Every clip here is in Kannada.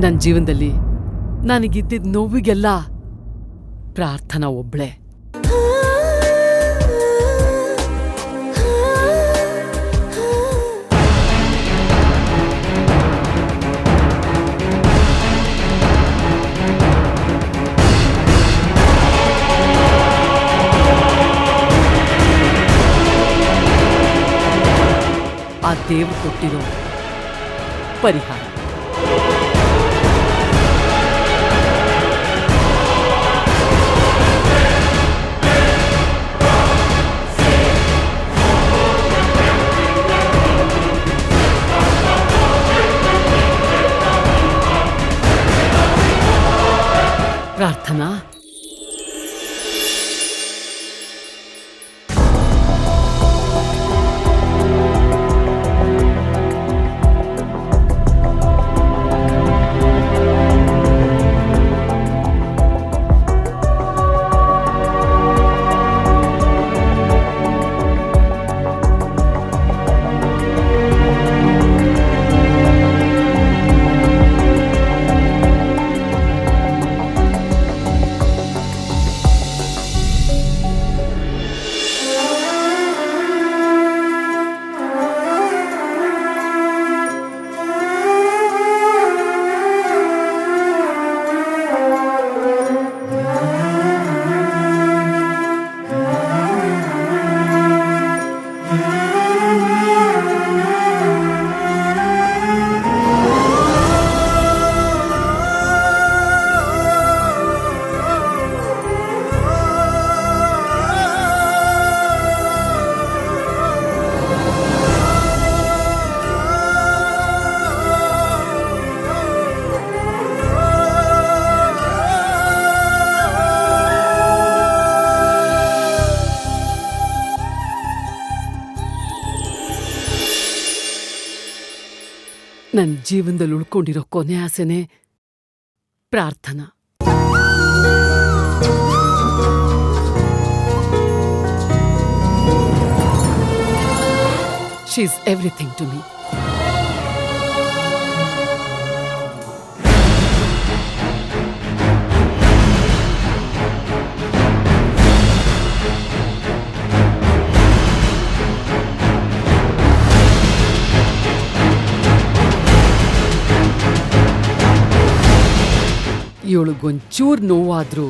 ನನ್ನ ಜೀವನದಲ್ಲಿ ನನಗಿದ್ದಿದ್ದ ನೋವಿಗೆಲ್ಲ ಪ್ರಾರ್ಥನಾ ಒಬ್ಳೆ. ಆ ದೇವ್ರು ಕೊಟ್ಟಿರೋ ಪರಿಹಾರ. ಪ್ರಾರ್ಥನಾ, ನನ್ನ ಜೀವನದಲ್ಲಿ ಉಳ್ಕೊಂಡಿರೋ ಕೊನೆ ಆಸೆನೇ Prarthana. She is everything to me. ಇವಳಿಗೊಂಚೂರು ನೋವಾದ್ರೂ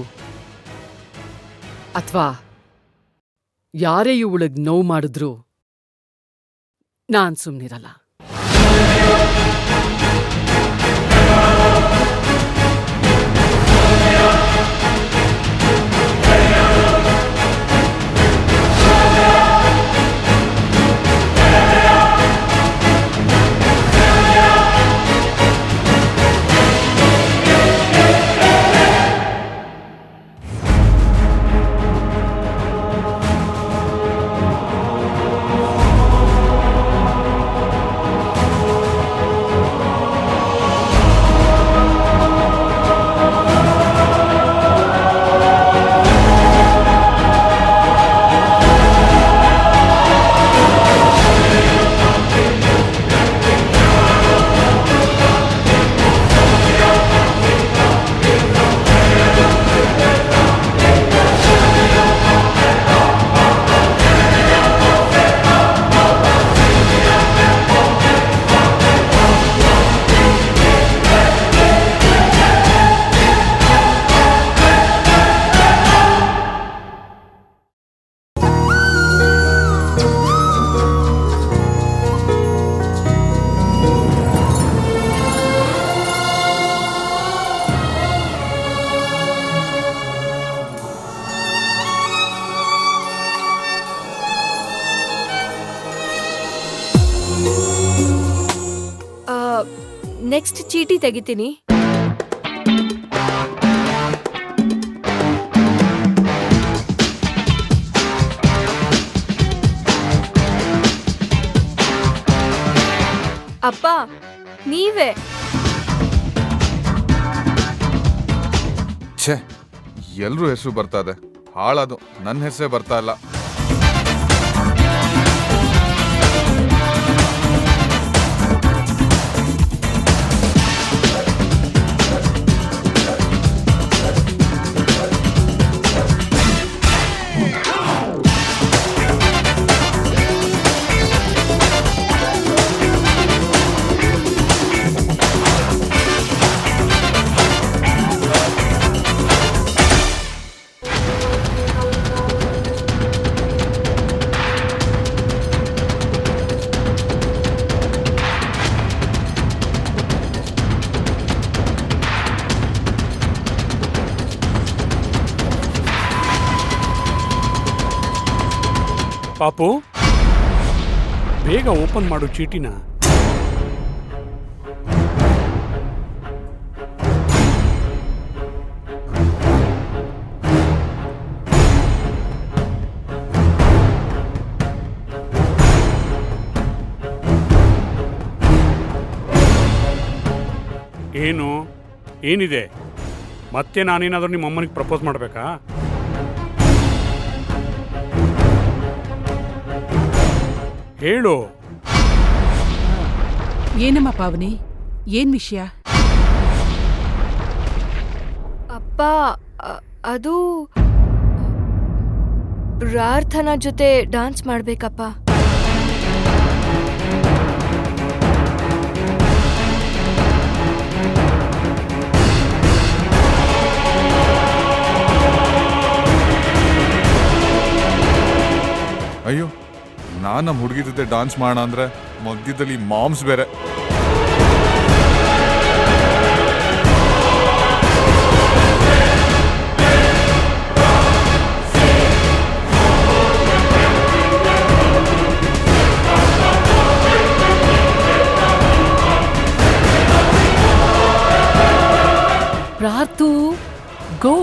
ಅಥವಾ ಯಾರೇ ಇವಳಿಗೆ ನೋವು ಮಾಡಿದ್ರು ನಾನ್ ಸುಮ್ನಿರಲ್ಲ. ನೆಕ್ಸ್ಟ್ ಚೀಟಿ ತೆಗಿತೀನಿ. ಅಪ್ಪ ನೀವೇ. ಛೇ, ಎಲ್ರೂ ಹೆಸರು ಬರ್ತಾ ಇದೆ, ಹಾಳದು ನನ್ನ ಹೆಸರೇ ಬರ್ತಾ ಇಲ್ಲ. ಪಾಪು, ಬೇಗ ಓಪನ್ ಮಾಡು ಚೀಟಿನ. ಏನು ಏನಿದೆ? ಮತ್ತೆ ನಾನೇನಾದರೂ ನಿಮ್ಮ ಅಮ್ಮನಿಗೆ ಪ್ರಪೋಸ್ ಮಾಡಬೇಕಾ? ಹೇಳು. ಏನಮ್ಮ ಪಾವನಿ, ಏನ್ ವಿಷಯ? ಅಪ್ಪ, ಅದು ಪ್ರಾರ್ಥನಾ ಜೊತೆ ಡಾನ್ಸ್ ಮಾಡ್ಬೇಕಪ್ಪ. ಅಯ್ಯೋ, ನಾನು ನಮ್ಮ ಹುಡುಗಿ ಜೊತೆ ಡಾನ್ಸ್ ಮಾಡೋಣ ಅಂದ್ರೆ ಮಧ್ಯದಲ್ಲಿ ಮಾಮ್ಸ್ ಬೇರೆ. ಪ್ರಾರ್ಥು, ಗೋ.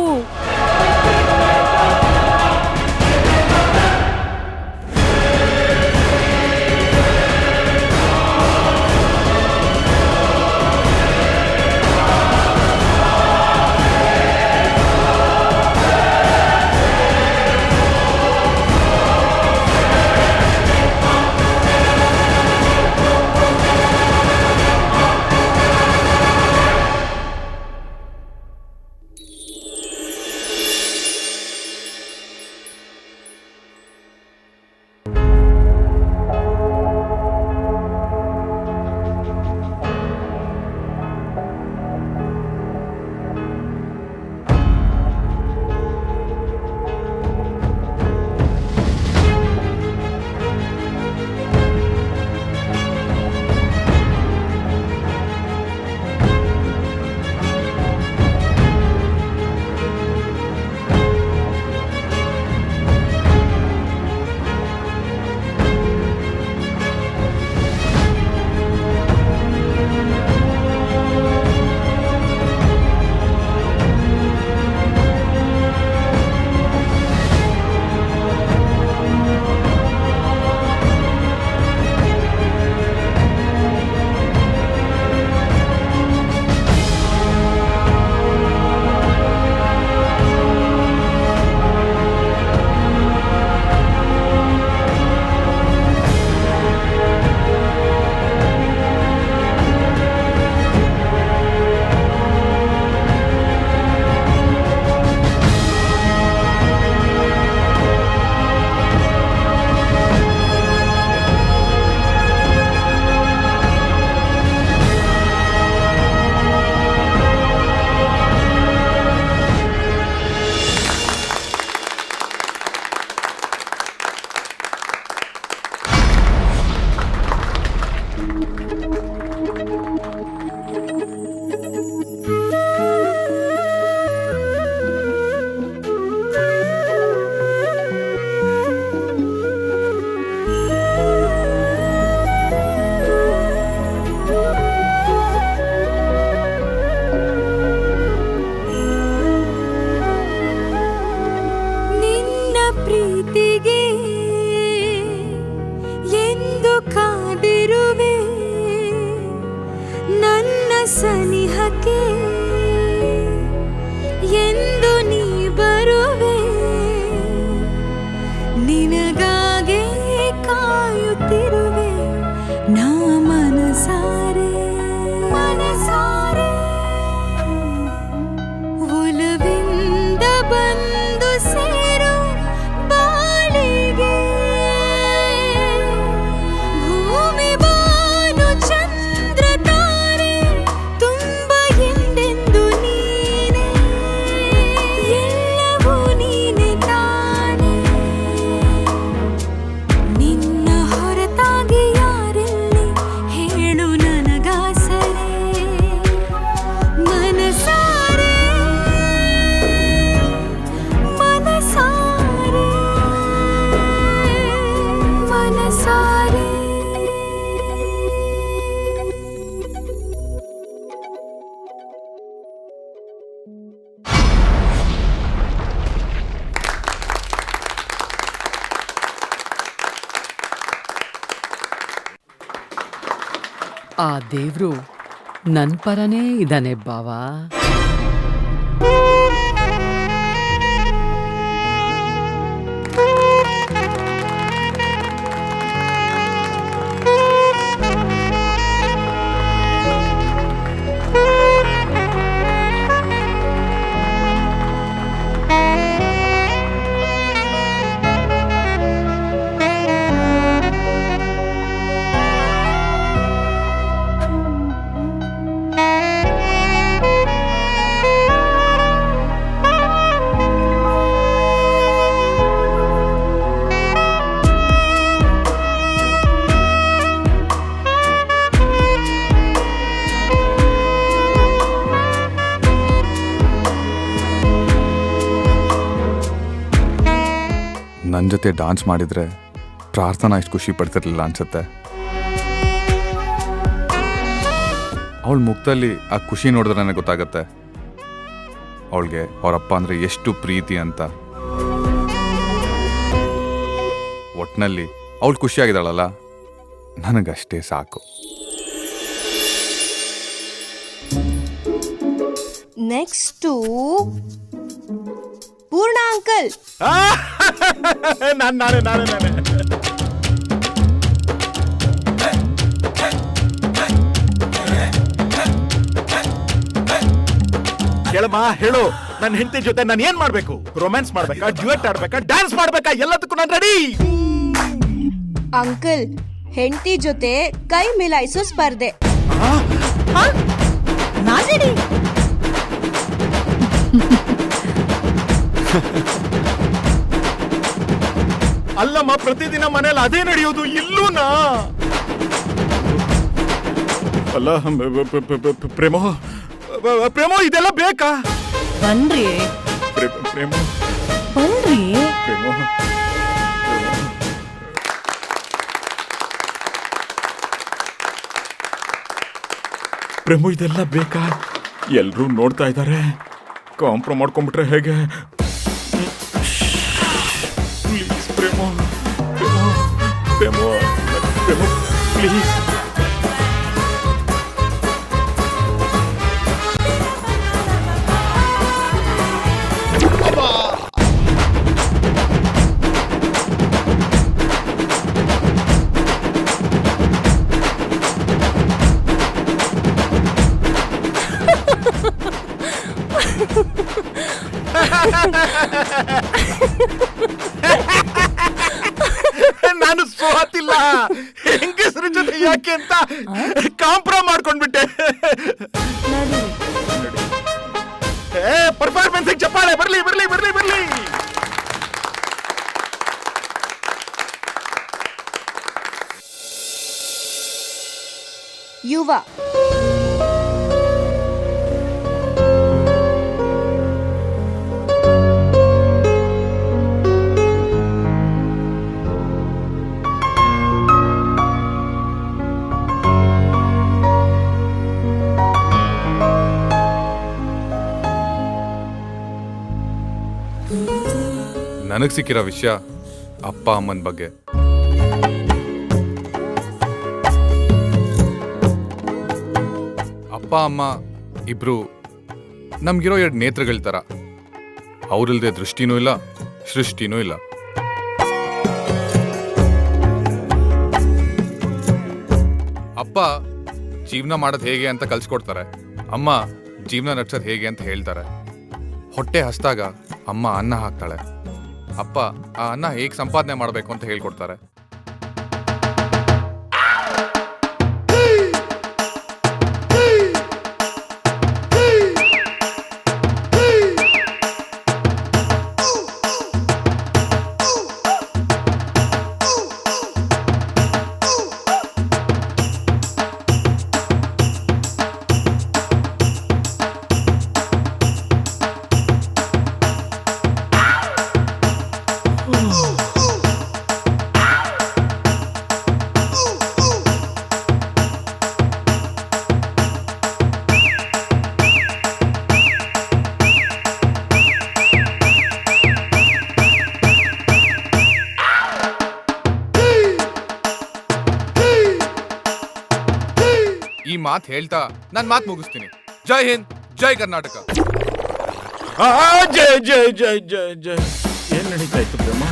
ಸನಿಹಕ್ಕೆ ಎಂದು ನೀ ಬರುವೆ, ನಿನಗಾಗೆ ಕಾಯುತ್ತಿರುವೆ ನಾ ಮನಸಾರೆ ಮನಸಾರೆ. ಒಲವಿಂದ ಬಂದು ಸೇರು ಬಾಳಿಗೆ, ಭೂಮಿ ಬಾನು ಚಂದ್ರ ತಾರೆ ಆ ದೇವ್ರು ನನ್ ಪರನೇ ಇದಾನೆ ಬಾವಾ. ನನ್ನ ಜೊತೆ ಡಾನ್ಸ್ ಮಾಡಿದ್ರೆ ಪ್ರಾರ್ಥನಾ ಇಷ್ಟು ಖುಷಿ ಪಡ್ತಿರ್ಲಿಲ್ಲ ಅನ್ಸುತ್ತೆ. ಅವಳ ಮುಖದಲ್ಲಿ ಆ ಖುಷಿ ನೋಡಿದ್ರೆ ನನಗೆ ಗೊತ್ತಾಗತ್ತೆ ಅವಳಿಗೆ ಅವರಪ್ಪ ಅಂದರೆ ಎಷ್ಟು ಪ್ರೀತಿ ಅಂತ. ಒಟ್ಟಿನಲ್ಲಿ ಅವಳು ಖುಷಿಯಾಗಿದ್ದಾಳಲ್ಲ, ನನಗಷ್ಟೇ ಸಾಕು. ನೆಕ್ಸ್ಟು ಪೂರ್ಣ ಅಂಕಲ್. ನಾನೇ ಕೇಳಮ್ಮ, ಹೇಳು. ನನ್ನ ಹೆಂಡತಿ ಜೊತೆ ನಾನು ಏನ್ ಮಾಡ್ಬೇಕು? ರೊಮ್ಯಾನ್ಸ್ ಮಾಡ್ಬೇಕಾ, ಡ್ಯೂಯೆಟ್ ಆಡ್ಬೇಕಾ, ಡ್ಯಾನ್ಸ್ ಮಾಡ್ಬೇಕಾ? ಎಲ್ಲದಕ್ಕೂ ನಾನು ರೆಡಿ. ಅಂಕಲ್, ಹೆಂಡತಿ ಜೊತೆ ಕೈ ಮಿಲಾಯಿಸೋ ಸ್ಪರ್ಧೆ. ನಾನ್ ರೆಡಿ. ಅಲ್ಲಮ್ಮ, ಪ್ರತಿದಿನ ಮನೇಲಿ ಅದೇ ನಡೆಯೋದು, ಇಲ್ಲೂನಾ? ಅಲ್ಲ ಪ್ರೇಮೋ, ಪ್ರೇಮೋ ಇದೆಲ್ಲ ಬೇಕಾ? ಬನ್ರಿ ಪ್ರೇಮೋ, ಬನ್ರಿ. ಪ್ರೇಮೋ, ಪ್ರೇಮೋ ಇದೆಲ್ಲ ಬೇಕಾ? ಎಲ್ರೂ ನೋಡ್ತಾ ಇದ್ದಾರೆ. ಕಾಂಪ್ರಮೈಸ್ ಮಾಡ್ಕೊಂಡ್ಬಿಟ್ರೆ ಹೇಗೆ? ಪ್ಲೀಸ್ ಪ್ರೇಮೋ, ಪ್ರೇಮೋ, ಪ್ರೇಮೋ, ಪ್ರೇಮೋ, ಪ್ಲೀಸ್. ನಾನು ಸೋತಿಲ್ಲ. ಹೆಂಗಸರ ಜೊತೆ ಯಾಕೆ ಅಂತ ಕಾಂಪ್ರಮೈಸ್ ಮಾಡ್ಕೊಂಡ್ಬಿಟ್ಟೆ. ಪರ್ಫಾರ್ಮೆನ್ಸ್ ಚಪ್ಪಾಳೆ ಬರ್ಲಿ ಬರ್ಲಿ ಬರ್ಲಿ ಬರ್ಲಿ. ಯುವ ನನಗೆ ಸಿಕ್ಕಿರೋ ವಿಷಯ ಅಪ್ಪ ಅಮ್ಮನ ಬಗ್ಗೆ. ಅಪ್ಪ ಅಮ್ಮ ಇಬ್ರು ನಮ್ಗಿರೋ 2 ನೇತ್ರಗಳ ಥರ. ಅವ್ರಿಲ್ದೆ ದೃಷ್ಟಿನೂ ಇಲ್ಲ, ಸೃಷ್ಟಿನೂ ಇಲ್ಲ. ಅಪ್ಪ ಜೀವನ ಮಾಡೋದು ಹೇಗೆ ಅಂತ ಕಲ್ಸ್ಕೊಡ್ತಾರೆ, ಅಮ್ಮ ಜೀವನ ನಡ್ಸೋದು ಹೇಗೆ ಅಂತ ಹೇಳ್ತಾರೆ. ಹೊಟ್ಟೆ ಹಸ್ದಾಗ ಅಮ್ಮ ಅನ್ನ ಹಾಕ್ತಾಳೆ, ಅಪ್ಪ ಆ ಅನ್ನ ಹೇಗೆ ಸಂಪಾದನೆ ಮಾಡಬೇಕು ಅಂತ ಹೇಳ್ಕೊಡ್ತಾರೆ. ಈ ಮಾತು ಹೇಳ್ತಾ ನಾನು ಮಾತು ಮುಗಿಸ್ತೀನಿ. ಜೈ ಹಿಂದ್, ಜೈ ಕರ್ನಾಟಕ. ಜಯ ಜಯ ಜಯ ಜಯ ಜಯ. ಏನ್ ನಡೀತಾ ಇತ್ತು ಪ್ರೇಮ?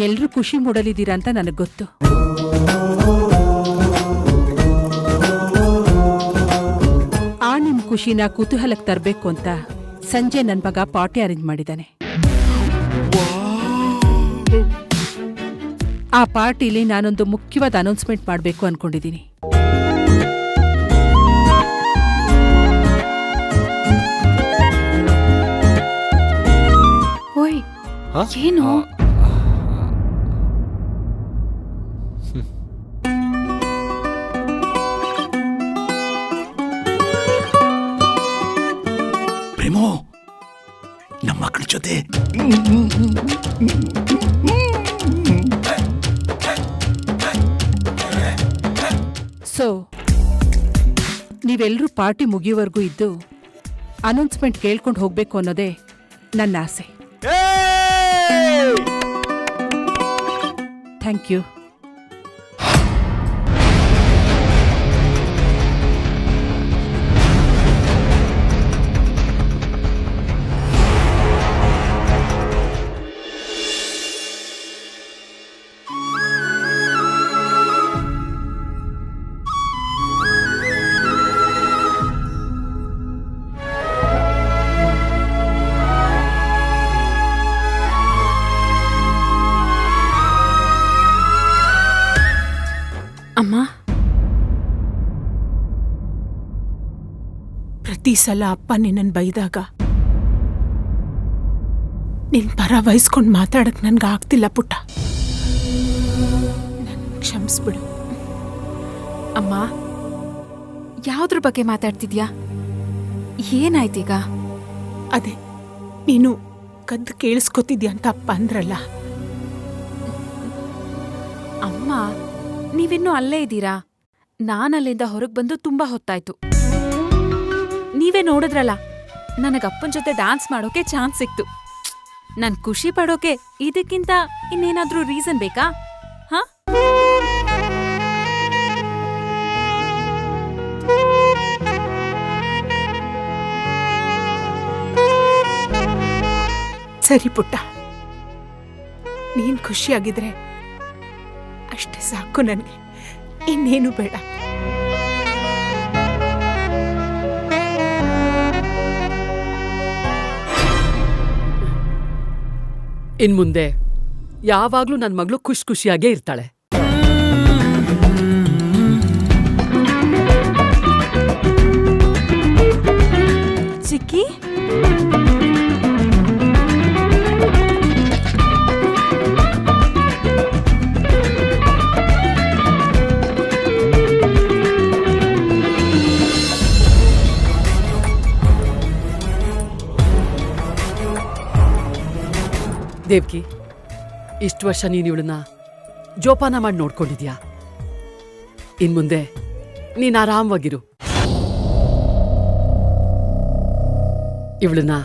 ಎಲ್ರೂ ಖುಷಿ ಮೂಡಲಿದ್ದೀರಾ ಅಂತ ನನಗೆ ಗೊತ್ತು. ಆ ನಿಮ್ ಖುಷಿನ ಕುತೂಹಲಕ್ಕೆ ತರಬೇಕು ಅಂತ ಸಂಜೆ ನನ್ನ ಮಗ ಪಾರ್ಟಿ ಅರೇಂಜ್ ಮಾಡಿದ್ದಾನೆ. ಆ ಪಾರ್ಟಿಲಿ ನಾನೊಂದು ಮುಖ್ಯವಾದ ಅನೌನ್ಸ್ಮೆಂಟ್ ಮಾಡಬೇಕು ಅನ್ಕೊಂಡಿದ್ದೀನಿ. ಓಯ್ ಏನು? ಪ್ರೇಮೋ, ನಮ್ಮ ಮಕ್ಕಳ ಜೊತೆ ಸೊ ನೀವೆಲ್ಲರೂ ಪಾರ್ಟಿ ಮುಗಿಯೋವರೆಗೂ ಇದ್ದು ಅನೌನ್ಸ್ಮೆಂಟ್ ಕೇಳ್ಕೊಂಡು ಹೋಗ್ಬೇಕು ಅನ್ನೋದೇ ನನ್ನ ಆಸೆ. Thank you. ಅಮ್ಮ, ಪ್ರತಿ ಸಲ ಅಪ್ಪ ನಿನ್ನನ್ನು ಬೈದಾಗ ನಿನ್ ಪರ ವಹಿಸ್ಕೊಂಡು ಮಾತಾಡಕ್ ನನ್ಗೆ ಆಗ್ತಿಲ್ಲ ಪುಟ್ಟ. ಕ್ಷಮಿಸ್ಬಿಡು. ಅಮ್ಮ, ಯಾವ್ದ್ರ ಬಗ್ಗೆ ಮಾತಾಡ್ತಿದ್ಯಾ? ಏನಾಯ್ತೀಗ? ಅದೇ ನೀನು ಕದ್ದು ಕೇಳಿಸ್ಕೊತಿದ್ಯಾ ಅಂತ ಅಪ್ಪ ಅಂದ್ರಲ್ಲ. ಅಮ್ಮ, ನೀವಿನ್ನೂ ಅಲ್ಲೇ ಇದ್ದೀರಾ? ನಾನಲ್ಲಿಂದ ಹೊರಗೆ ಬಂದು ತುಂಬಾ ಹೊತ್ತಾಯ್ತು. ನೀವೇ ನೋಡಿದ್ರಲ್ಲ, ನನಗಪ್ಪನ ಜೊತೆ ಡ್ಯಾನ್ಸ್ ಮಾಡೋಕೆ ಚಾನ್ಸ್ ಸಿಕ್ತು. ನನ್ ಖುಷಿ ಪಡೋಕೆ ಇದಕ್ಕಿಂತ ಇನ್ನೇನಾದ್ರೂ ರೀಸನ್ ಬೇಕಾ? ಹಾ? ಸರಿ ಪುಟ್ಟ, ನೀನ್ ಖುಷಿಯಾಗಿದ್ರೆ ಅಷ್ಟೇ ಸಾಕು ನನಗೆ, ಇನ್ನೇನು ಬೇಡ. ಇನ್ಮುಂದೆ ಯಾವಾಗ್ಲೂ ನನ್ನ ಮಗಳು ಖುಷಿಯಾಗೇ ಇರ್ತಾಳೆ. ಚಿಕ್ಕಿ, ದೇವ್ಕಿ, ಇಷ್ಟು ವರ್ಷ ನೀನು ಇವಳನ್ನ ಜೋಪಾನ ಮಾಡಿ ನೋಡ್ಕೊಂಡಿದ್ಯಾ. ಇನ್ಮುಂದೆ ನೀನು ಆರಾಮವಾಗಿರು. ಇವಳನ್ನ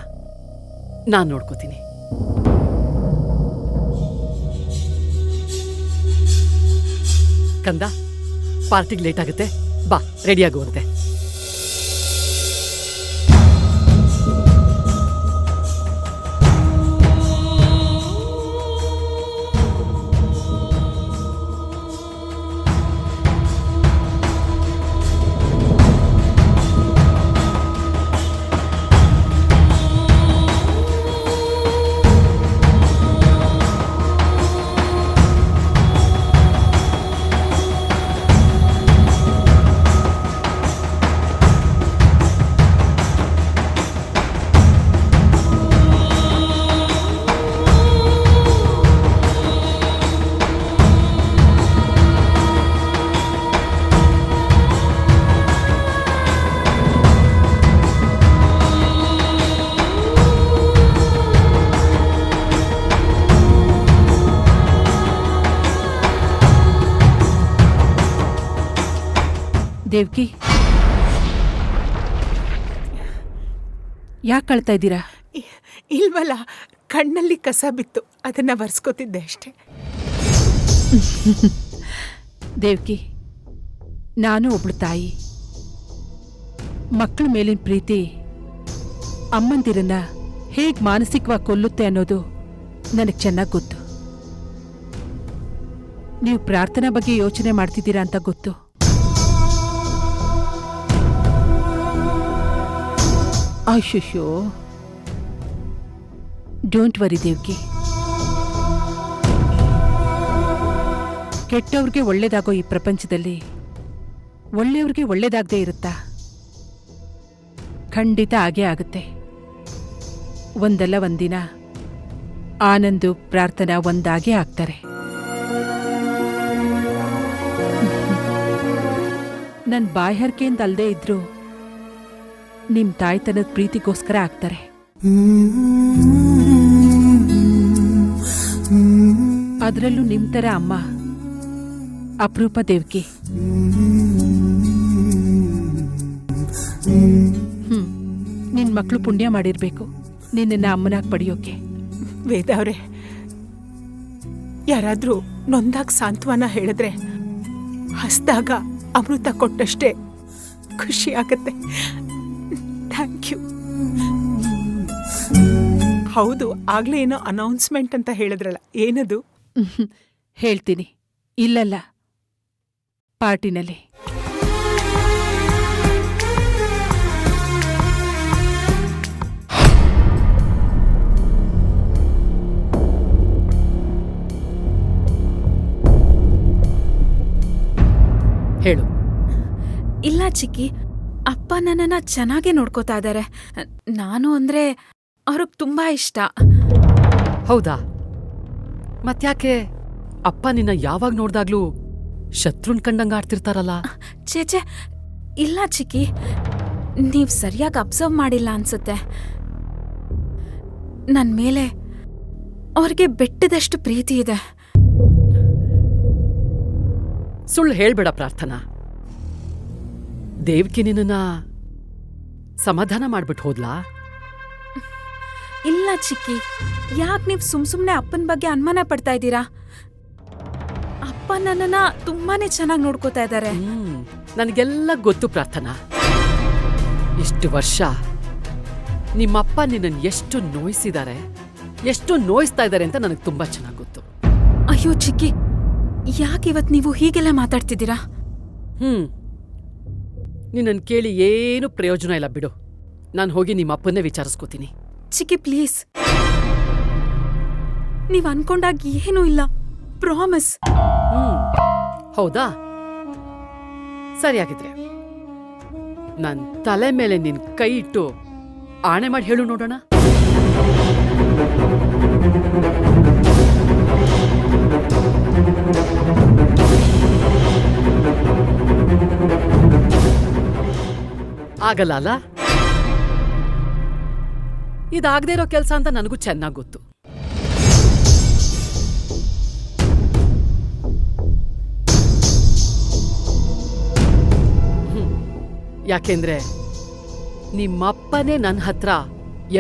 ನಾನು ನೋಡ್ಕೋತೀನಿ. ಕಂದ, ಪಾರ್ಟಿಗೆ ಲೇಟ್ ಆಗುತ್ತೆ, ಬಾ ರೆಡಿಯಾಗುವಂತೆ. ದೇವ್ಕಿ, ಯಾಕೆ ಕಳ್ತಾ ಇದ್ದೀರಾ? ಇಲ್ವಲ್ಲ, ಕಣ್ಣಲ್ಲಿ ಕಸ ಬಿತ್ತು, ಅದನ್ನ ಬರ್ಸ್ಕೊತಿದ್ದೆ ಅಷ್ಟೇ. ದೇವ್ಕಿ, ನಾನು ಒಬ್ಳು ತಾಯಿ. ಮಕ್ಕಳ ಮೇಲಿನ ಪ್ರೀತಿ ಅಮ್ಮಂದಿರನ್ನ ಹೇಗ್ ಮಾನಸಿಕವಾಗಿ ಕೊಲ್ಲುತ್ತೆ ಅನ್ನೋದು ನನಗೆ ಚೆನ್ನಾಗಿ ಗೊತ್ತು. ನೀವು ಪ್ರಾರ್ಥನಾ ಬಗ್ಗೆ ಯೋಚನೆ ಮಾಡ್ತಿದ್ದೀರಾ ಅಂತ ಗೊತ್ತು. ಅಯ್ಯೋ, ಡೋಂಟ್ ವರಿ ದೇವ್ಕಿ. ಕೆಟ್ಟವ್ರಿಗೆ ಒಳ್ಳೇದಾಗೋ ಈ ಪ್ರಪಂಚದಲ್ಲಿ ಒಳ್ಳೆಯವ್ರಿಗೆ ಒಳ್ಳೇದಾಗದೇ ಇರುತ್ತಾ? ಖಂಡಿತ ಆಗೇ ಆಗುತ್ತೆ. ಒಂದಲ್ಲ ಒಂದಿನ ಆನಂದು ಪ್ರಾರ್ಥನಾ ಒಂದಾಗೇ ಆಗ್ತಾರೆ. ನನ್ನ ಬಾಯ್ಹರ್ಕೆಯಿಂದ ಅಲ್ಲದೆ ಇದ್ರು ನಿಮ್ ತಾಯ್ತನದ ಪ್ರೀತಿಗೋಸ್ಕರ ಆಗ್ತಾರೆ. ಅದರಲ್ಲೂ ನಿಮ್ ತರ ಅಮ್ಮ ಅಪರೂಪ ದೇವ್ಕಿ. ನಿನ್ ಮಕ್ಕಳು ಪುಣ್ಯ ಮಾಡಿರ್ಬೇಕು ನಿನ್ನ ಅಮ್ಮನಾಗ್ ಪಡೆಯೋಕೆ. ವೇದ ಅವ್ರೆ, ಯಾರಾದ್ರೂ ನೊಂದಾಗ ಸಾಂತ್ವನ ಹೇಳಿದ್ರೆ ಹಸ್ದಾಗ ಅಮೃತ ಕೊಟ್ಟಷ್ಟೇ ಖುಷಿ ಆಗತ್ತೆ. Thank you. ಹೌದು, ಆಗ್ಲೇ ಏನೋ ಅನೌನ್ಸ್ಮೆಂಟ್ ಅಂತ ಹೇಳಿದ್ರಲ್ಲ, ಏನದು? ಹೇಳ್ತೀನಿ. ಇಲ್ಲಲ್ಲ, ಪಾರ್ಟಿನಲ್ಲಿ. ಹೇಳು. ಇಲ್ಲ ಚಿಕ್ಕಿ, ಅಪ್ಪ ನನ್ನನ್ನ ಚೆನ್ನಾಗೇ ನೋಡ್ಕೋತಾ ಇದ್ದಾರೆ. ನಾನು ಅಂದ್ರೆ ಅವ್ರಿಗೆ ತುಂಬಾ ಇಷ್ಟ. ಹೌದಾ? ಮತ್ಯಾಕೆ ಅಪ್ಪ ನಿನ್ನ ಯಾವಾಗ ನೋಡ್ದಾಗ್ಲೂ ಶತ್ರುನ್ ಕಂಡಂಗ ಆಡ್ತಿರ್ತಾರಲ್ಲ? ಚೇಚೆ, ಇಲ್ಲ ಚಿಕ್ಕಿ, ನೀವ್ ಸರಿಯಾಗಿ ಅಬ್ಸರ್ವ್ ಮಾಡಿಲ್ಲ ಅನ್ಸುತ್ತೆ. ನನ್ ಮೇಲೆ ಅವ್ರಿಗೆ ಬೆಟ್ಟದಷ್ಟು ಪ್ರೀತಿ ಇದೆ. ಸುಳ್ಳು ಹೇಳ್ಬೇಡ ಪ್ರಾರ್ಥನಾ. ದೇವ್ಕಿ ನಿನ್ನ ಸಮಾಧಾನ ಮಾಡ್ಬಿಟ್ಟು ಹೋದ್ಲಾ? ಇಲ್ಲ ಚಿಕ್ಕಿ, ಯಾಕೆ ನೀವ್ ಸುಮ್ನೆ ಅಪ್ಪನ ಬಗ್ಗೆ ಅನುಮಾನ ಪಡ್ತಾ ಇದ್ದೀರಾ? ಅಪ್ಪ ನನ್ನನ್ನ ತುಂಬಾನೇ ಚೆನ್ನಾಗಿ ನೋಡ್ಕೋತಾ ಇದ್ದಾರೆ. ನನಗೆಲ್ಲ ಗೊತ್ತು ಪ್ರಾರ್ಥನಾ. ಇಷ್ಟು ವರ್ಷ ನಿಮ್ಮಪ್ಪ ನಿನ್ನನ್ನು ಎಷ್ಟು ನೋಯಿಸಿದ್ದಾರೆ, ಎಷ್ಟು ನೋಯಿಸ್ತಾ ಇದ್ದಾರೆ ಅಂತ ನನಗೆ ತುಂಬಾ ಚೆನ್ನಾಗಿ ಗೊತ್ತು. ಅಯ್ಯೋ ಚಿಕ್ಕಿ, ಯಾಕಿವತ್ ನೀವು ಹೀಗೆಲ್ಲ ಮಾತಾಡ್ತಿದ್ದೀರಾ? ನಿನ್ನನ್ನು ಕೇಳಿ ಏನು ಪ್ರಯೋಜನ ಇಲ್ಲ ಬಿಡು. ನಾನು ಹೋಗಿ ನಿಮ್ಮಪ್ಪನ್ನೇ ವಿಚಾರಿಸ್ಕೋತೀನಿ. ಚಿಕ್ಕಿ ಪ್ಲೀಸ್, ನೀವ್ ಅನ್ಕೊಂಡಾಗ ಏನೂ ಇಲ್ಲ, ಪ್ರಾಮಿಸ್. ಹೌದಾ? ಸರಿಯಾಗಿದ್ರೆ ನನ್ ತಲೆ ಮೇಲೆ ನಿನ್ ಕೈ ಇಟ್ಟು ಆಣೆ ಮಾಡಿ ಹೇಳು ನೋಡೋಣ. ಆಗಲ್ಲ ಅಲ್ಲ? ಇದಾಗದೇ ಇರೋ ಕೆಲಸ ಅಂತ ನನಗೂ ಚೆನ್ನಾಗಿ ಗೊತ್ತು. ಯಾಕೆಂದ್ರೆ ನಿಮ್ಮಪ್ಪನೇ ನನ್ನ ಹತ್ರ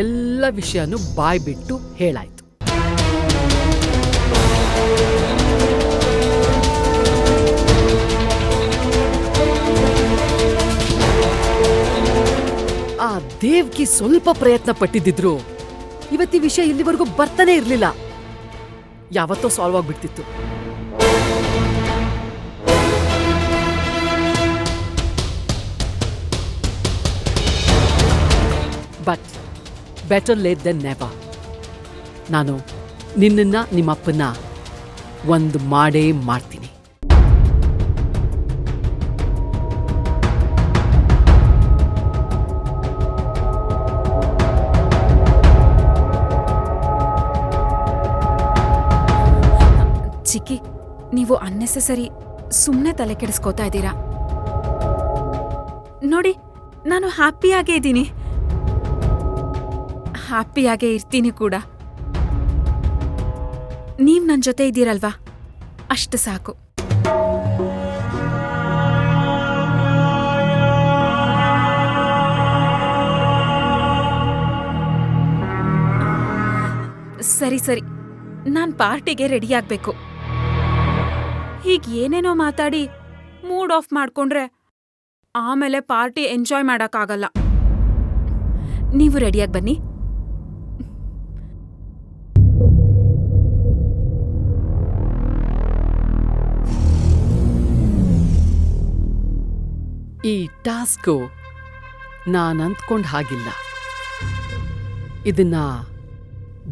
ಎಲ್ಲ ವಿಷಯನೂ ಬಾಯ್ ಬಿಟ್ಟು ಹೇಳಾಯ್ತು. ಆ ದೇವ್ಕಿ ಸ್ವಲ್ಪ ಪ್ರಯತ್ನ ಪಟ್ಟಿದ್ದಿದ್ರು ಇವತ್ತಿ ವಿಷಯ ಇಲ್ಲಿವರೆಗೂ ಬರ್ತಾನೆ ಇರ್ಲಿಲ್ಲ. ಯಾವತ್ತೋ ಸಾಲ್ವ್ ಆಗ್ಬಿಡ್ತಿತ್ತು. But better late than never. ನಾನು ನಿನ್ನನ್ನ ನಿಮ್ಮಪ್ಪನ್ನ ಒಂದು ಮಾಡೇ ಮಾಡ್ತೀನಿ. ಚಿಕ್ಕಿ, ನೀವು ಅನ್ನೆಸೆಸರಿ ಸುಮ್ಮನೆ ತಲೆ ಕೆಡಿಸ್ಕೋತಾ ಇದ್ದೀರಾ. ನೋಡಿ, ನಾನು ಹ್ಯಾಪಿಯಾಗೇ ಇದ್ದೀನಿ, ಹ್ಯಾಪಿಯಾಗೇ ಇರ್ತೀನಿ ಕೂಡ. ನೀವ್ ನನ್ ಜೊತೆ ಇದ್ದೀರಲ್ವಾ, ಅಷ್ಟು ಸಾಕು. ಸರಿ ಸರಿ, ನಾನ್ ಪಾರ್ಟಿಗೆ ರೆಡಿ ಆಗ್ಬೇಕು. ಹೀಗ್ ಏನೇನೋ ಮಾತಾಡಿ ಮೂಡ್ ಆಫ್ ಮಾಡ್ಕೊಂಡ್ರೆ ಆಮೇಲೆ ಪಾರ್ಟಿ ಎಂಜಾಯ್ ಮಾಡಕ್ಕಾಗಲ್ಲ. ನೀವು ರೆಡಿಯಾಗಿ ಬನ್ನಿ. ಈ ಟಾಸ್ಕು ನಾನು ಅಂದ್ಕೊಂಡ್ ಹಾಗಿಲ್ಲ. ಇದನ್ನ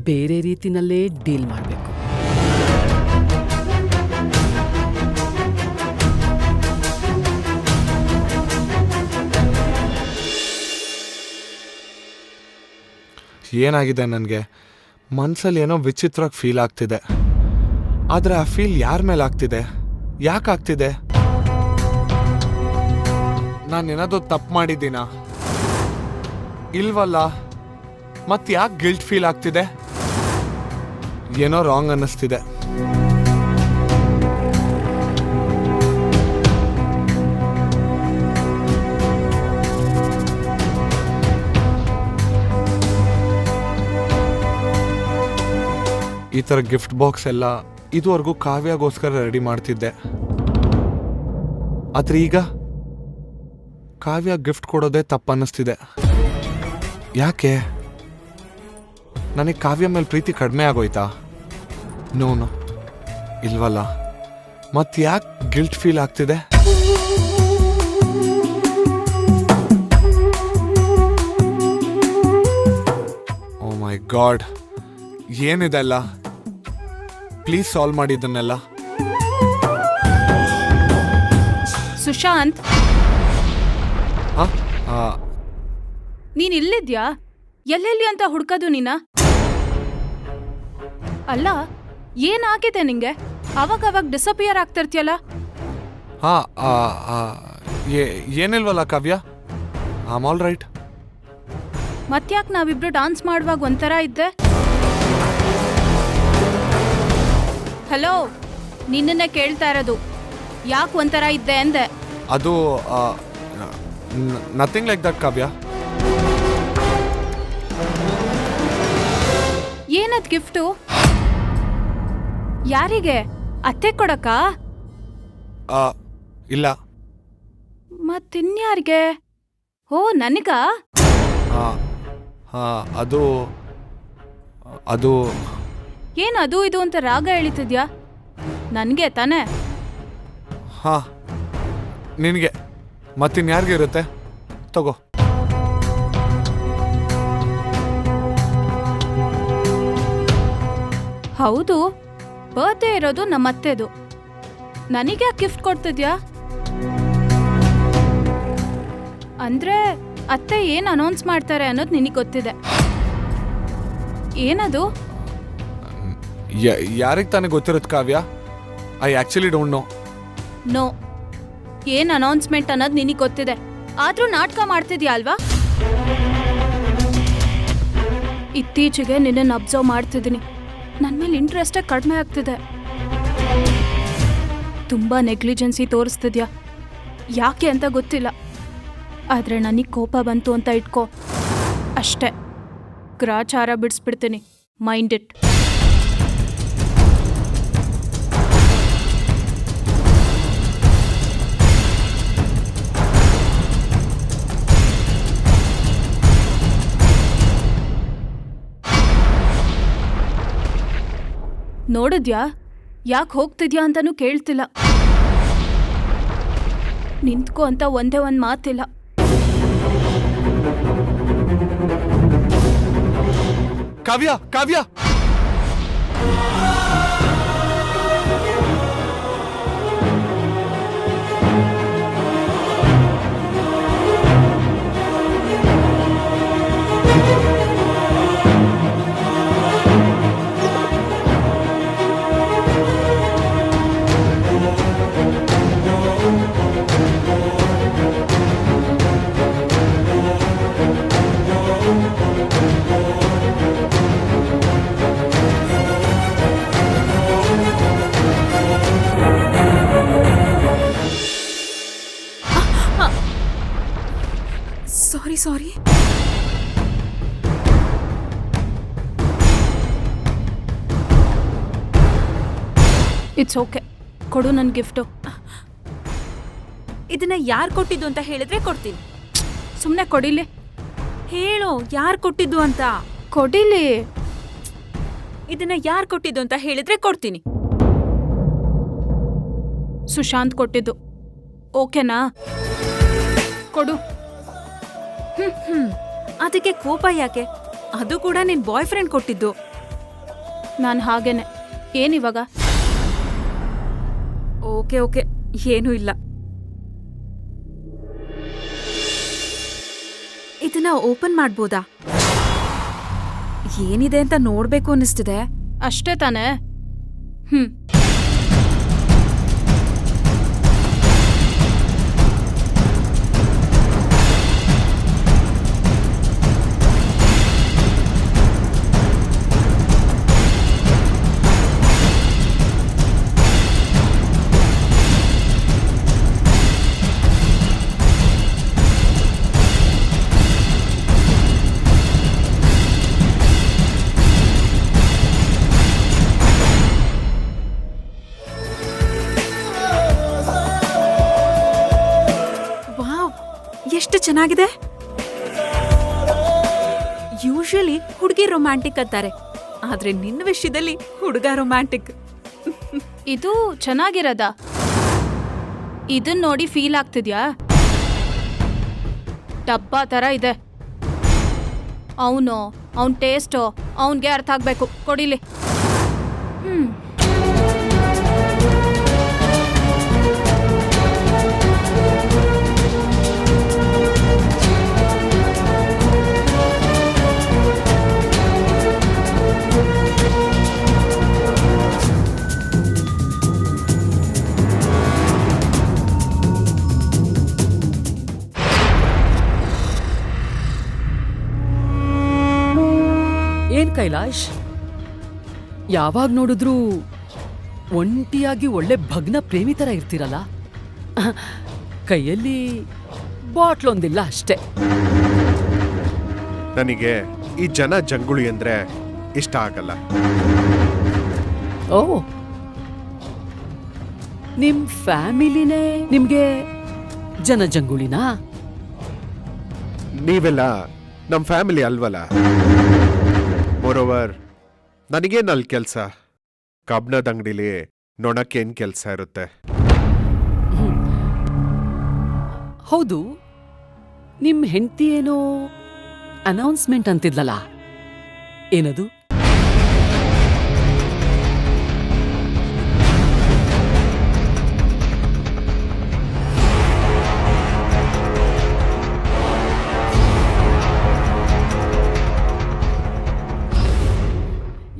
ಬೇರೆ ರೀತಿನಲ್ಲೇ ಡೀಲ್ ಮಾಡಬೇಕು. ಏನಾಗಿದೆ ನನಗೆ ಮನ್ಸಲ್ಲಿ ಏನೋ ವಿಚಿತ್ರವಾಗಿ ಫೀಲ್ ಆಗ್ತಿದೆ. ಆದರೆ ಆ ಫೀಲ್ ಯಾರ ಮೇಲೆ ಆಗ್ತಿದೆ, ಯಾಕಾಗ್ತಿದೆ? ನಾನೇನಾದರೂ ತಪ್ಪು ಮಾಡಿದ್ದೀನಾ? ಇಲ್ವಲ್ಲ. ಮತ್ತೆ ಯಾಕೆ ಗಿಲ್ಟ್ ಫೀಲ್ ಆಗ್ತಿದೆ? ಏನೋ ರಾಂಗ್ ಅನ್ನಿಸ್ತಿದೆ. ಈ ಥರ ಗಿಫ್ಟ್ ಬಾಕ್ಸ್ ಎಲ್ಲ ಇದುವರೆಗೂ ಕಾವ್ಯಗೋಸ್ಕರ ರೆಡಿ ಮಾಡ್ತಿದ್ದೆ. ಆದರೆ ಈಗ ಕಾವ್ಯ ಗಿಫ್ಟ್ ಕೊಡೋದೇ ತಪ್ಪನ್ನಿಸ್ತಿದೆ. ಯಾಕೆ? ನನಗೆ ಕಾವ್ಯ ಮೇಲೆ ಪ್ರೀತಿ ಕಡಿಮೆ ಆಗೋಯ್ತಾ? ನೋನು ಇಲ್ವಲ್ಲ. ಮತ್ತೆ ಯಾಕೆ ಗಿಲ್ಟ್ ಫೀಲ್ ಆಗ್ತಿದೆ? ಓ ಮೈ ಗಾಡ್, ಏನಿದೆಲ್ಲ? ಪ್ಲೀಸ್ ಸಾಲ್ವ್ ಮಾಡಿದ್ದನ್ನೆಲ್ಲ. ಸುಶಾಂತ್, ನೀನ್ ಇಲ್ಲಿದ್ಯಾ? ಎಲ್ಲೆಲ್ಲಿ ಅಂತ ಹುಡ್ಕೋದು ನೀನ? ಅಲ್ಲ, ಏನಾಗಿದೆ ನಿಂಗೆ? ಅವಾಗ ಡಿಸಪಿಯರ್ ಆಗ್ತಿರ್ತೀಯಲ್ಲ? ಏನಿಲ್ವಲ್ಲ ಕಾವ್ಯ, ಐ ಆಲ್ ರೈಟ್. ಮತ್ತ್ಯಾಕ್ ನಾವಿಬ್ರು ಡಾನ್ಸ್ ಮಾಡುವಾಗ ಒಂಥರ ಇದ್ದೆ? ಹಲೋ, ನಿನ್ನನ್ನೇ ಕೇಳ್ತಾ ಇರೋದು. ಯಾಕೆ ಒಂಥರ ಇದ್ದೆ ಅಂದೆ? ಅದು ನಥಿಂಗ್ ಲೈಕ್ ದಟ್ ಕಾವ್ಯ. ಏನದ್ ಗಿಫ್ಟು? ಯಾರಿಗೆ? ಅತ್ತೆ ಕೊಡಕ್ಕ? ಇಲ್ಲ. ಮತ್ತಿನ್ಯಾರಿಗೆ? ಓ, ನನಗ? ಅದು ಅದು ಏನ್ ಅದು ಇದು ಅಂತ ರಾಗ ಎಳಿತಿದ್ಯಾ? ನನ್ಗೆ ತಾನೇ? ನಿನಗೆ. ಮತ್ತಿನ್ಯಾರಿಗೆ ಇರುತ್ತೆ? ತಗೋ. ಹೌದು, ಬರ್ತ್ಡೇ ಇರೋದು ನಮ್ಮತ್ತೆದು. ನನಗೆ ಗಿಫ್ಟ್ ಕೊಡ್ತಿದ್ಯಾ? ಅಂದ್ರೆ ಅತ್ತೆ ಏನ್ ಅನೌನ್ಸ್ ಮಾಡ್ತಾರೆ ಅನ್ನೋದು ನಿನಗೆ ಗೊತ್ತಿದೆ. ಏನದು? ಯಾರಿಗೆ ತಾನೇ ಗೊತ್ತಿರುತ್ತೆ Kavya? I actually don't know. No, ಏನ್ ಅನೌನ್ಸ್ಮೆಂಟ್ ಅನ್ನೋದು ನಿನಗೆ ಗೊತ್ತಿದೆ. ಆದ್ರೂ ನಾಟಕ ಮಾಡ್ತಿದ್ಯಾ ಅಲ್ವಾ? ಇತ್ತೀಚೆಗೆ ನಿನ್ನನ್ನು ಅಬ್ಸರ್ವ್ ಮಾಡ್ತಿದ್ದೀನಿ. ನನ್ನ ಮೇಲೆ ಇಂಟ್ರೆಸ್ಟೇ ಕಡಿಮೆ ಆಗ್ತಿದೆ. ತುಂಬಾ ನೆಗ್ಲಿಜೆನ್ಸಿ ತೋರಿಸ್ತಿದ್ಯಾ. ಯಾಕೆ ಅಂತ ಗೊತ್ತಿಲ್ಲ. ಆದ್ರೆ ನನಗೆ ಕೋಪ ಬಂತು ಅಂತ ಇಟ್ಕೋ ಅಷ್ಟೇ. ಗ್ರಾಚಾರ ಬಿಡಿಸ್ಬಿಡ್ತೀನಿ. Mind it. ನೋಡಿದ್ಯಾ? ಯಾಕೆ ಹೋಗ್ತಿದ್ಯಾ ಅಂತಾನೂ ಕೇಳ್ತಿಲ್ಲ. ನಿಂತ್ಕೋ ಅಂತ ಒಂದೇ ಒಂದು ಮಾತಿಲ್ಲ. ಕಾವ್ಯ, ಕಾವ್ಯ, ಸಾರಿ. ಇಟ್ಸ್ ಓಕೆ, ಕೊಡು ನನ್ನ ಗಿಫ್ಟು. ಇದನ್ನ ಯಾರು ಕೊಟ್ಟಿದ್ದು ಅಂತ ಹೇಳಿದ್ರೆ ಕೊಡ್ತೀನಿ. ಸುಮ್ಮನೆ ಕೊಡಿಲಿ. ಹೇಳು ಯಾರು ಕೊಟ್ಟಿದ್ದು ಅಂತ. ಕೊಡಿಲಿ. ಇದನ್ನ ಯಾರು ಕೊಟ್ಟಿದ್ದು ಅಂತ ಹೇಳಿದ್ರೆ ಕೊಡ್ತೀನಿ. ಸುಶಾಂತ್ ಕೊಟ್ಟಿದ್ದು. ಓಕೆನಾ? ಕೊಡು. ಅದಕ್ಕೆ ಕೋಪ ಯಾಕೆ? ಅದು ಕೂಡ ನಿನ್ ಬಾಯ್ ಫ್ರೆಂಡ್ ಕೊಟ್ಟಿದ್ದು. ನಾನು ಹಾಗೇನೆ. ಏನಿವಾಗ? ಓಕೆ ಓಕೆ, ಏನೂ ಇಲ್ಲ. ಇದನ್ನ ಓಪನ್ ಮಾಡ್ಬೋದಾ? ಏನಿದೆ ಅಂತ ನೋಡ್ಬೇಕು ಅನ್ನಿಸ್ತಿದೆ. ಅಷ್ಟೇ ತಾನೇ? ಎಷ್ಟು ಚೆನ್ನಾಗಿದೆ. ಯೂಶಲಿ ಹುಡುಗಿ ರೊಮ್ಯಾಂಟಿಕ್ ಅಂತಾರೆ, ಆದ್ರೆ ನಿನ್ನ ವಿಷಯದಲ್ಲಿ ಹುಡುಗ ರೊಮ್ಯಾಂಟಿಕ್. ಇದು ಚೆನ್ನಾಗಿರದ. ಇದನ್ ನೋಡಿ ಫೀಲ್ ಆಗ್ತಿದ್ಯಾ? ಡಬ್ಬಾ ತರ ಇದೆ. ಅವನ್ ಟೇಸ್ಟು ಅವನ್ಗೆ ಅರ್ಥ ಆಗ್ಬೇಕು. ಕೊಡಿಲಿ. ಏನ್ ಕೈಲಾಶ್, ಯಾವಾಗ ನೋಡಿದ್ರೂ ಒಂಟಿಯಾಗಿ ಒಳ್ಳೆ ಭಗ್ನ ಪ್ರೇಮಿ ತರ ಇರ್ತೀರಲ್ಲ. ಕೈಯಲ್ಲಿ ಬಾಟ್ಲೊಂದಿಲ್ಲ ಅಷ್ಟೇ. ನನಗೆ ಈ ಜನ ಜಂಗುಳಿ ಅಂದ್ರೆ ಇಷ್ಟ ಆಗಲ್ಲ. ಓ, ನಿಮ್ ಫ್ಯಾಮಿಲಿನೇ ನಿಮ್ಗೆ ಜನಜಂಗುಳಿನಾ? ನೀವೆಲ್ಲ ನಮ್ಮ ಫ್ಯಾಮಿಲಿ ಅಲ್ವಲ್ಲ. ಮೋರೋವರ್, ನನಗೇನಲ್ಲಿ ಕೆಲಸ? ಕಬ್ಣದ ಅಂಗಡಿಲಿ ನೊಣಕ್ಕೇನ್ ಕೆಲಸ ಇರುತ್ತೆ? ಹೌದು, ನಿಮ್ ಹೆಂಡತಿ ಏನೋ ಅನೌನ್ಸ್ಮೆಂಟ್ ಅಂತಿದ್ಲಲ್ಲ, ಏನದು?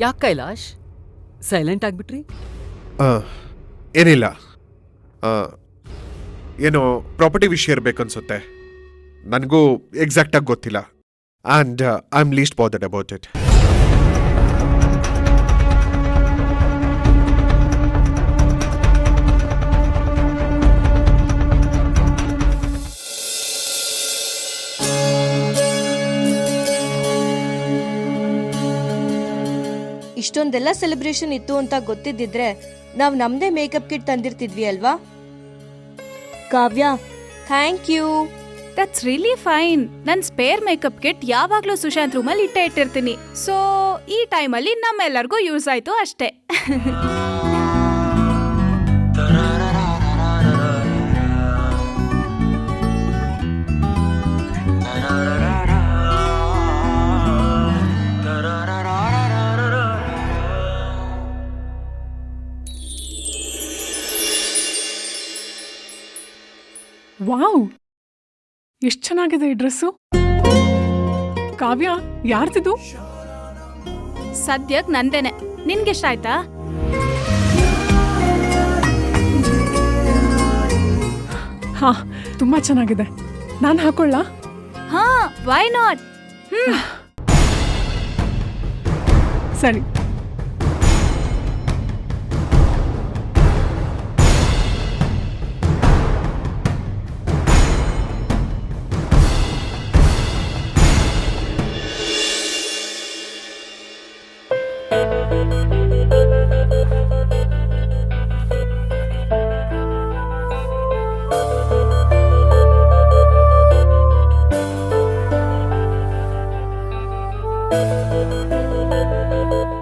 ಯಾಕೆ ಕೈಲಾಶ್ ಸೈಲೆಂಟ್ ಆಗ್ಬಿಟ್ರಿ? ಏನಿಲ್ಲ, ಏನೋ ಪ್ರಾಪರ್ಟಿ ವಿಷಯ ಇರ್ಬೇಕನ್ಸುತ್ತೆ. ನನಗೂ ಎಕ್ಸಾಕ್ಟಾಗಿ ಗೊತ್ತಿಲ್ಲ. And I am least bothered about it. ಇಷ್ಟೊಂದೆಲ್ಲ ಸೆಲೆಬ್ರೇಷನ್ ಇತ್ತು ಅಂತ ಗೊತ್ತಿದ್ದಿದ್ರೆ ನಾವು ನಮ್ದೇ ಮೇಕಪ್ ಕಿಟ್ ತಂದಿರ್ತಿದ್ವಿ ಅಲ್ವಾ? Kavya, thank you. That's really fine. ನನ್ ಸ್ಪೇರ್ ಮೇಕಪ್ ಕಿಟ್ ಯಾವಾಗ್ಲೂ ಸುಶಾಂತ್ ರೂಮಲ್ಲಿ ಇಟ್ಟಿರ್ತೀನಿ. ಸೊ ಈ ಟೈಮಲ್ಲಿ ನಮ್ಮೆಲ್ಲರಿಗೂ ಯೂಸ್ ಆಯ್ತು ಅಷ್ಟೇ. ವಾವ್, ಎಷ್ಟು ಚೆನ್ನಾಗಿದೆ ಈ ಡ್ರೆಸ್ಸು. ಕಾವ್ಯ, ಯಾರ್ದಿದು? ಸದ್ಯಕ್ ನಂದೇನೆ. ನಿನ್ಗೆಷ್ಟ ಆಯ್ತಾ? ಹಾ, ತುಂಬಾ ಚೆನ್ನಾಗಿದೆ. ನಾನು ಹಾಕೊಳ್ಳ? ಹಾ, ವೈ ನಾಟ್? ಸರಿ.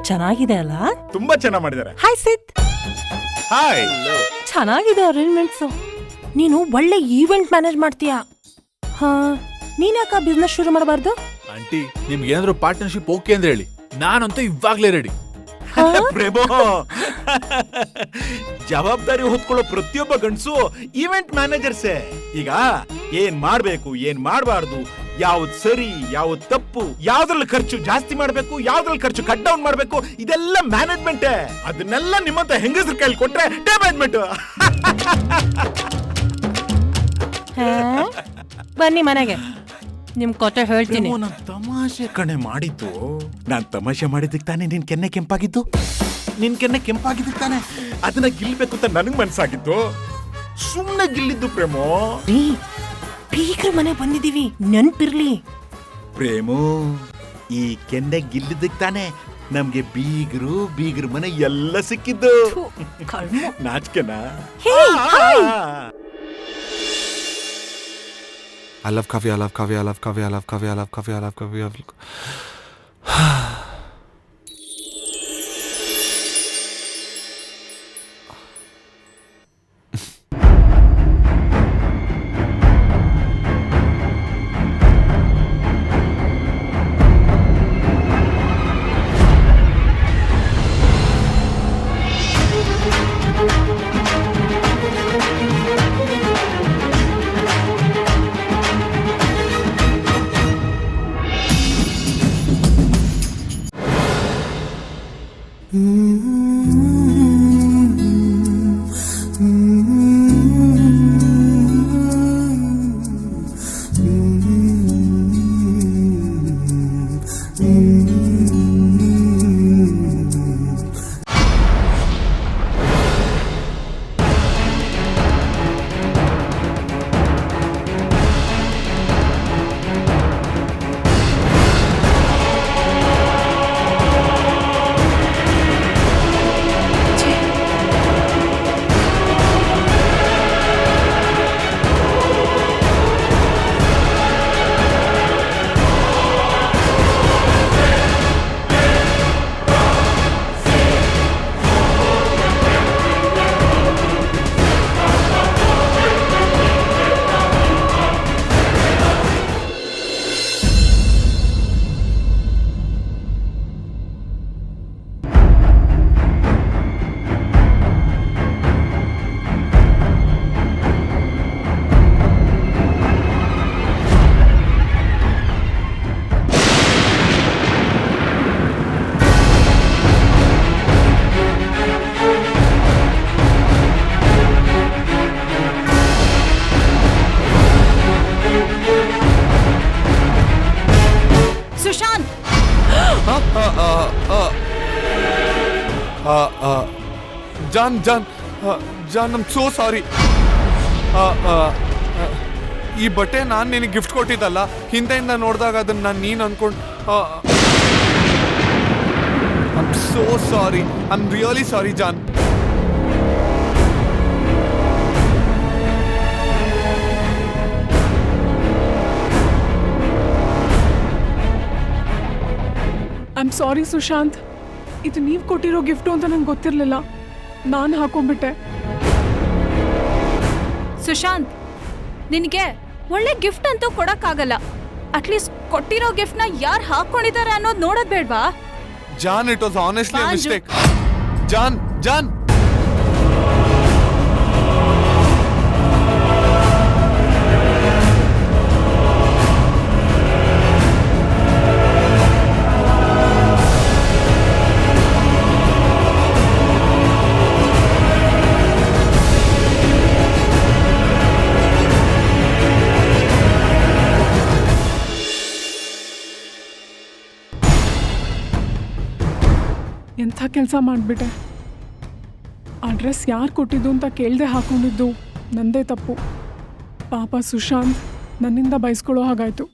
ಚೆನ್ನಾಗಿದೆ ಅಲ್ಲ? ತುಂಬಾ ಚೆನ್ನಾಗಿ ಮಾಡಿದ್ದಾರೆ. Hi Sid, hi. ಚೆನ್ನಾಗಿದೆ ಅರೇಂಜ್ಮೆಂಟ್ಸು. ನೀನು ಒಳ್ಳೆ ಈವೆಂಟ್ ಮ್ಯಾನೇಜ್ ಮಾಡ್ತೀಯಾ. ಹಾ, ನೀನ್ಯಾಕ ಬಿಸ್ನೆಸ್ ಶುರು ಮಾಡಬಾರ್ದು? ಆಂಟಿ, ನಿಮ್ಗೆ ಏನಾದ್ರು ಪಾರ್ಟ್ನರ್ಶಿಪ್ ಓಕೆ ಅಂದ್ರೆ ಹೇಳಿ, ನಾನಂತೂ ಇವಾಗ್ಲೇ ರೆಡಿ. ಪ್ರೇಮೋ, ಜವಾಬ್ದಾರಿ ಹೊತ್ಕೊಳ್ಳೋ ಪ್ರತಿಯೊಬ್ಬ ಗಂಡಸು ಈವೆಂಟ್ ಮ್ಯಾನೇಜರ್ಸೇ. ಈಗ ಏನ್ ಮಾಡ್ಬೇಕು, ಏನ್ ಮಾಡಬಾರ್ದು, ಯಾವ್ದು ಸರಿ, ಯಾವ್ದು ತಪ್ಪು, ಯಾವ್ದ್ರಲ್ಲಿ ಖರ್ಚು ಜಾಸ್ತಿ ಮಾಡ್ಬೇಕು, ಯಾವ್ದ್ರಲ್ಲಿ ಖರ್ಚು ಕಟ್ ಡೌನ್ ಮಾಡ್ಬೇಕು, ಇದೆಲ್ಲ ಮ್ಯಾನೇಜ್ಮೆಂಟೇ. ಅದನ್ನೆಲ್ಲ ನಿಮ್ಮಂತ ಹೆಂಗಸ್ರ ಕೈಲಿ ಕೊಟ್ರೆ ಮ್ಯಾನೇಜ್ಮೆಂಟ್. ಬನ್ನಿ ಮನೆಗೆ, ನಿಮ್ ಕತೆ ಹೇಳ್ತೀನಿ. ನಾನ್ ತಮಾಷೆ ಕಣೆ ಮಾಡಿದ್ದು. ನಾನ್ ತಮಾಷೆ ಮಾಡಿದ್ದಕ್ಕೆ ತಾನೇ ನಿನ್ ಕೆನ್ನೆ ಕೆಂಪಾಗಿದ್ದು. ನಿನ್ ಕೆನ್ನೆ ಕೆಂಪಾಗಿದ್ದಕ್ಕೆ ತಾನೆ ಅದನ್ನ ಗಿಲ್ಬೇಕು ಅಂತ ನನಗ್ ಮನ್ಸಾಗಿತ್ತು. ಸುಮ್ನೆ ಗಿಲ್ಲಿದ್ದು ಪ್ರೇಮೋ. ಬೀಗ್ರ ಮನೆ ಬಂದಿದೀವಿ, ನೆನ್ಪಿರ್ಲಿ. ಪ್ರೇಮೋ, ಈ ಕೆನ್ನೆ ಗಿಲ್ಲಿದ್ದಕ್ಕೆ ತಾನೆ ನಮ್ಗೆ ಬೀಗ್ರ ಮನೆ ಎಲ್ಲ ಸಿಕ್ಕಿದ್ದು. ನಾಚಿಕೆನಾ? I love Kavya, I love Kavya, I love Kavya, I love Kavya, I love Kavya, I love Kavya, I love... John, I'm so sorry. ಈ ಬಟ್ಟೆ ನಾನು ನಿನಗೆ ಗಿಫ್ಟ್ ಕೊಟ್ಟಿದ್ದಲ್ಲ, ಹಿಂದೆಯಿಂದ ನೋಡಿದಾಗ ಅದನ್ನ ನಾನು ನೀನು ಅನ್ಕೊಂಡು I'm so sorry. I'm really sorry John. I'm sorry Sushant, ಇದು ನೀವು ಕೊಟ್ಟಿರೋ ಗಿಫ್ಟು ಅಂತ ನಂಗೆ ಗೊತ್ತಿರಲಿಲ್ಲ. ನಾನು ಹಾಕೊಂಡ್ಬಿಟ್ಟೆ. ಸುಶಾಂತ್, ನಿನಗೆ ಒಳ್ಳೆ ಗಿಫ್ಟ್ ಅಂತೂ ಕೊಡಕ್ಕಾಗಲ್ಲ. ಅಟ್ಲೀಸ್ಟ್ ಕೊಟ್ಟಿರೋ ಗಿಫ್ಟ್ನ ಯಾರು ಹಾಕೊಂಡಿದ್ದಾರೆ ಅನ್ನೋದು ನೋಡೋದ್ ಬೇಡ್ವಾ? John, it was honestly a mistake. John ಎಂಥ ಕೆಲಸ ಮಾಡಿಬಿಟ್ಟೆ. ಆ ಡ್ರೆಸ್ ಯಾರು ಕೊಟ್ಟಿದ್ದು ಅಂತ ಕೇಳದೆ ಹಾಕೊಂಡಿದ್ದು ನಂದೇ ತಪ್ಪು. ಪಾಪ ಸುಶಾಂತ್ ನನ್ನಿಂದ ಬಯಸ್ಕೊಳ್ಳೋ ಹಾಗಾಯ್ತು.